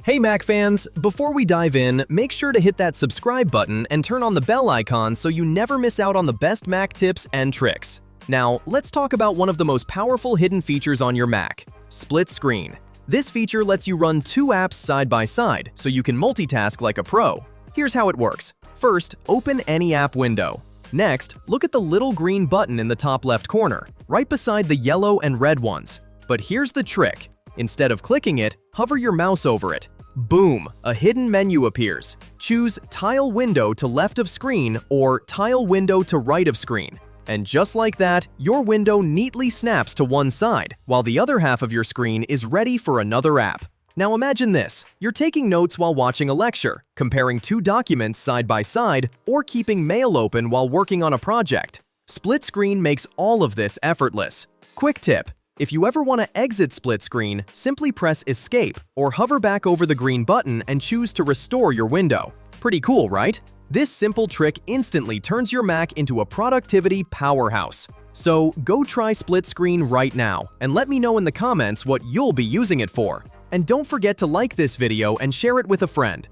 Hey Mac fans, before we dive in, make sure to hit that subscribe button and turn on the bell icon so you never miss out on the best Mac tips and tricks. Now, let's talk about one of the most powerful hidden features on your Mac, split screen. This feature lets you run two apps side by side so you can multitask like a pro. Here's how it works. First, open any app window. Next, look at the little green button in the top left corner, right beside the yellow and red ones. But here's the trick. Instead of clicking it, hover your mouse over it. Boom! A hidden menu appears. Choose Tile Window to left of screen or Tile Window to right of screen. And just like that, your window neatly snaps to one side, while the other half of your screen is ready for another app. Now imagine this. You're taking notes while watching a lecture, comparing two documents side by side, or keeping mail open while working on a project. Split screen makes all of this effortless. Quick tip. If you ever want to exit split screen, simply press Escape or hover back over the green button and choose to restore your window. Pretty cool, right? This simple trick instantly turns your Mac into a productivity powerhouse. So go try split screen right now and let me know in the comments what you'll be using it for. And don't forget to like this video and share it with a friend.